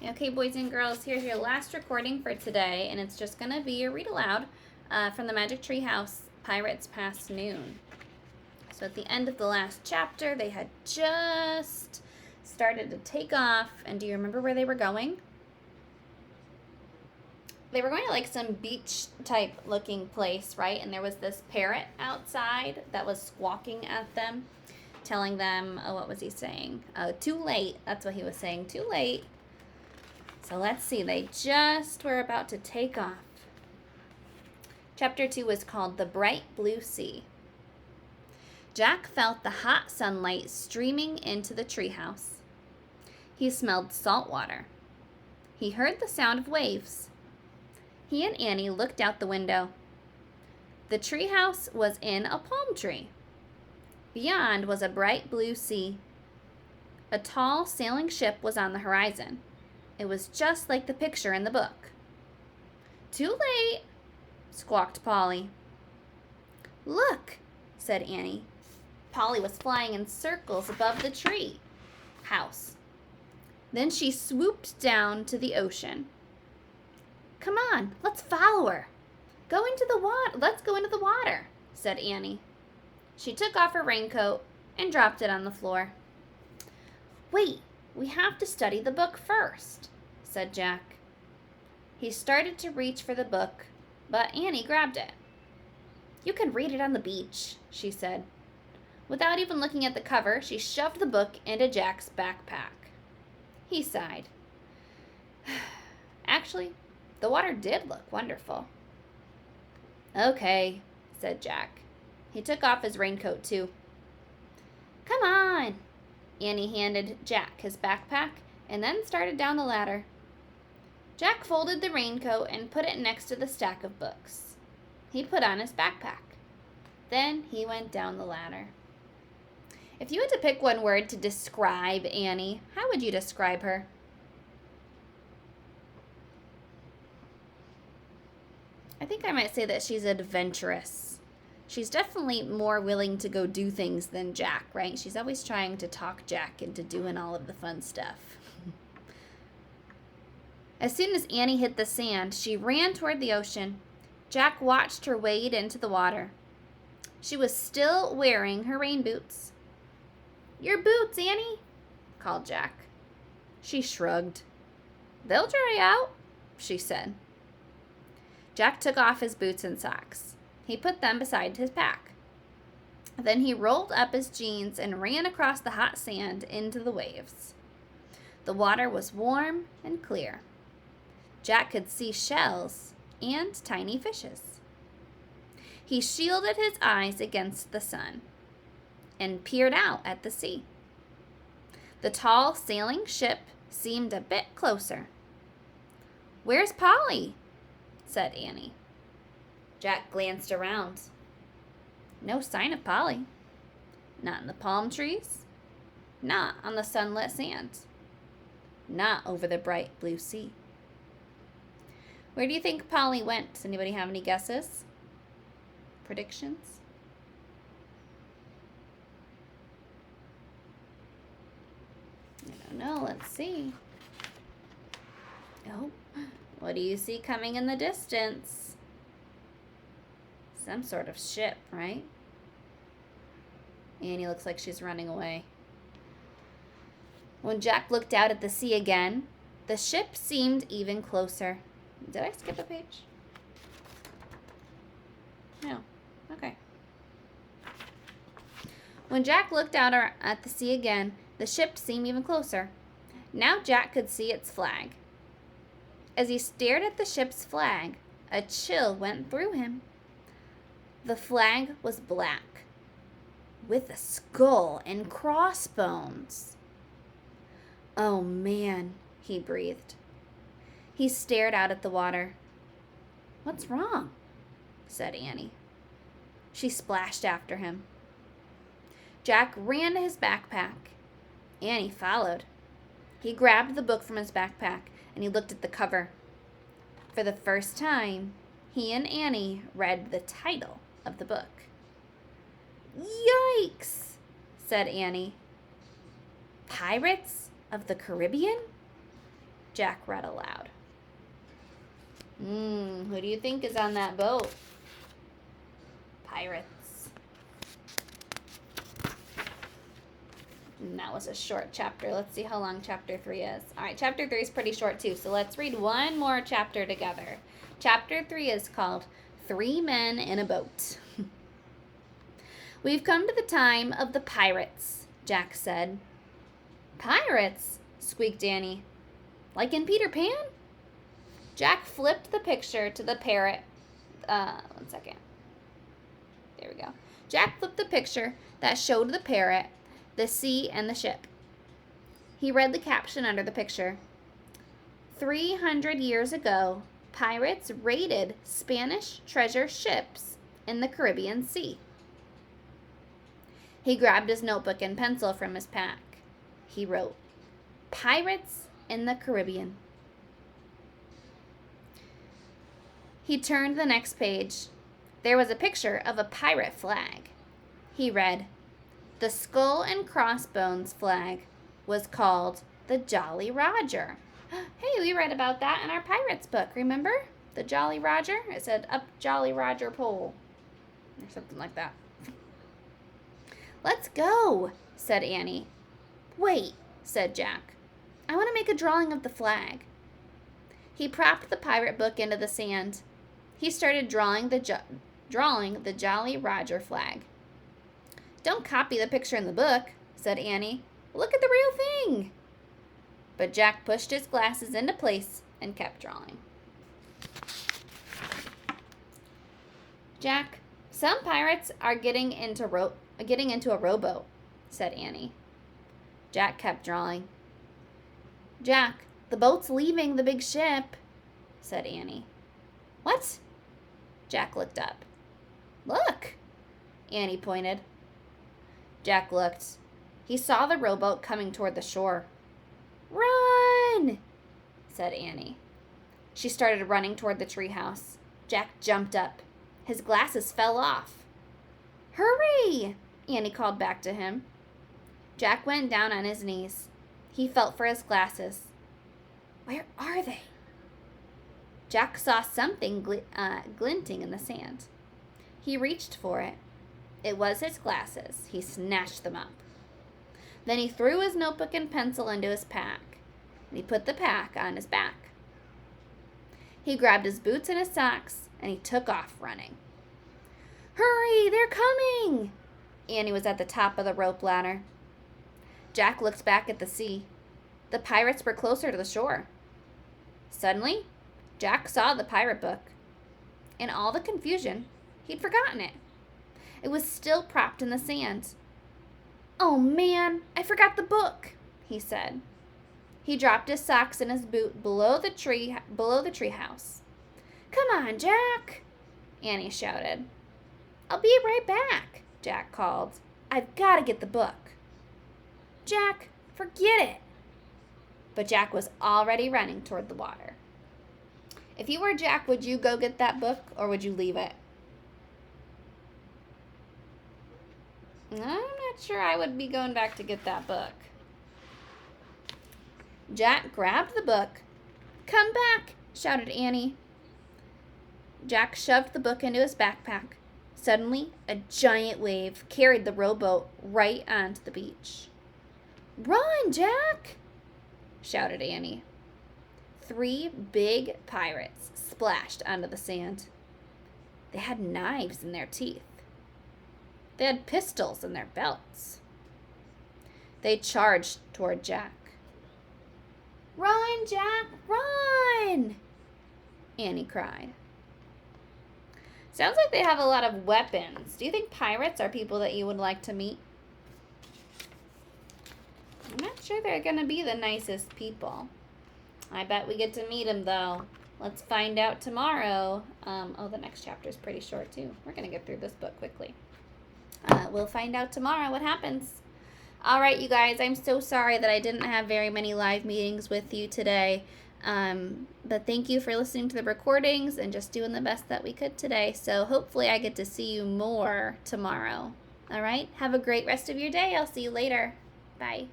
Okay, boys and girls, here's your last recording for today, and it's just going to be a read aloud from the Magic Tree House, Pirates Past Noon. So at the end of the last chapter, they had just started to take off, and do you remember where they were going? They were going to like some beach type looking place, right? And there was this parrot outside that was squawking at them, telling them, oh, what was he saying? Too late. That's what he was saying, too late. So let's see, they just were about to take off. Chapter 2 is called The Bright Blue Sea. Jack felt the hot sunlight streaming into the treehouse. He smelled salt water. He heard the sound of waves. He and Annie looked out the window. The treehouse was in a palm tree. Beyond was a bright blue sea. A tall sailing ship was on the horizon. It was just like the picture in the book. Too late, squawked Polly. Look, said Annie. Polly was flying in circles above the tree house. Then she swooped down to the ocean. Come on, let's follow her. Let's go into the water, said Annie. She took off her raincoat and dropped it on the floor. Wait, we have to study the book first, said Jack. He started to reach for the book, but Annie grabbed it. You can read it on the beach, she said. Without even looking at the cover, she shoved the book into Jack's backpack. He sighed. Actually, the water did look wonderful. Okay, said Jack. He took off his raincoat, too. Come on, Annie handed Jack his backpack and then started down the ladder. Jack folded the raincoat and put it next to the stack of books. He put on his backpack. Then he went down the ladder. If you had to pick one word to describe Annie, how would you describe her? I think I might say that she's adventurous. She's definitely more willing to go do things than Jack, right? She's always trying to talk Jack into doing all of the fun stuff. As soon as Annie hit the sand, she ran toward the ocean. Jack watched her wade into the water. She was still wearing her rain boots. Your boots, Annie, called Jack. She shrugged. They'll dry out, she said. Jack took off his boots and socks. He put them beside his pack. Then he rolled up his jeans and ran across the hot sand into the waves. The water was warm and clear. Jack could see shells and tiny fishes. He shielded his eyes against the sun and peered out at the sea. The tall sailing ship seemed a bit closer. Where's Polly? Said Annie. Jack glanced around. No sign of Polly. Not in the palm trees. Not on the sunlit sand. Not over the bright blue sea. Where do you think Polly went? Does anybody have any guesses? Predictions? I don't know. Let's see. Oh, what do you see coming in the distance? Some sort of ship, right? Annie looks like she's running away. When Jack looked out at the sea again, the ship seemed even closer. Did I skip a page? No. Okay. When Jack looked out at the sea again, the ship seemed even closer. Now Jack could see its flag. As he stared at the ship's flag, a chill went through him. The flag was black, with a skull and crossbones. Oh man, he breathed. He stared out at the water. What's wrong? Said Annie. She splashed after him. Jack ran to his backpack. Annie followed. He grabbed the book from his backpack and he looked at the cover. For the first time, he and Annie read the title of the book. Yikes, said Annie. Pirates of the Caribbean? Jack read aloud. Who do you think is on that boat? Pirates. And that was a short chapter. Let's see how long chapter 3 is. All right, chapter 3 is pretty short too, so let's read one more chapter together. Chapter 3 is called 3 Men in a Boat. We've come to the time of the pirates, Jack said. Pirates? Squeaked Annie. Like in Peter Pan? Jack flipped the picture to the parrot. One second. There we go. Jack flipped the picture that showed the parrot, the sea, and the ship. He read the caption under the picture. 300 years ago, pirates raided Spanish treasure ships in the Caribbean Sea. He grabbed his notebook and pencil from his pack. He wrote, Pirates in the Caribbean. He turned the next page. There was a picture of a pirate flag. He read, the skull and crossbones flag was called the Jolly Roger. Hey, we read about that in our Pirates book, remember? The Jolly Roger? It said, up Jolly Roger pole. Or something like that. Let's go, said Annie. Wait, said Jack. I want to make a drawing of the flag. He propped the pirate book into the sand. He started drawing the Jolly Roger flag. Don't copy the picture in the book, said Annie. Look at the real thing. But Jack pushed his glasses into place and kept drawing. Jack, some pirates are getting into a rowboat, said Annie. Jack kept drawing. Jack, the boat's leaving the big ship, said Annie. What? Jack looked up. Look, Annie pointed. Jack looked. He saw the rowboat coming toward the shore. Run, said Annie. She started running toward the treehouse. Jack jumped up. His glasses fell off. Hurry, Annie called back to him. Jack went down on his knees. He felt for his glasses. Where are they? Jack saw something glinting in the sand. He reached for it. It was his glasses. He snatched them up. Then he threw his notebook and pencil into his pack, and he put the pack on his back. He grabbed his boots and his socks, and he took off running. Hurry, they're coming! Annie was at the top of the rope ladder. Jack looked back at the sea. The pirates were closer to the shore. Suddenly, Jack saw the pirate book. In all the confusion, he'd forgotten it. It was still propped in the sand. Oh man, I forgot the book, he said. He dropped his socks and his boot below the treehouse. Come on, Jack, Annie shouted. I'll be right back, Jack called. I've got to get the book. Jack, forget it. But Jack was already running toward the water. If you were Jack, would you go get that book or would you leave it? I'm not sure I would be going back to get that book. Jack grabbed the book. Come back, shouted Annie. Jack shoved the book into his backpack. Suddenly, a giant wave carried the rowboat right onto the beach. Run, Jack, shouted Annie. 3 big pirates splashed onto the sand. They had knives in their teeth. They had pistols in their belts. They charged toward Jack. Run, Jack, run! Annie cried. Sounds like they have a lot of weapons. Do you think pirates are people that you would like to meet? I'm not sure they're going to be the nicest people. I bet we get to meet them, though. Let's find out tomorrow. The next chapter is pretty short, too. We're going to get through this book quickly. We'll find out tomorrow what happens. All right, you guys, I'm so sorry that I didn't have very many live meetings with you today. But thank you for listening to the recordings and just doing the best that we could today. So hopefully I get to see you more tomorrow. All right, have a great rest of your day. I'll see you later. Bye.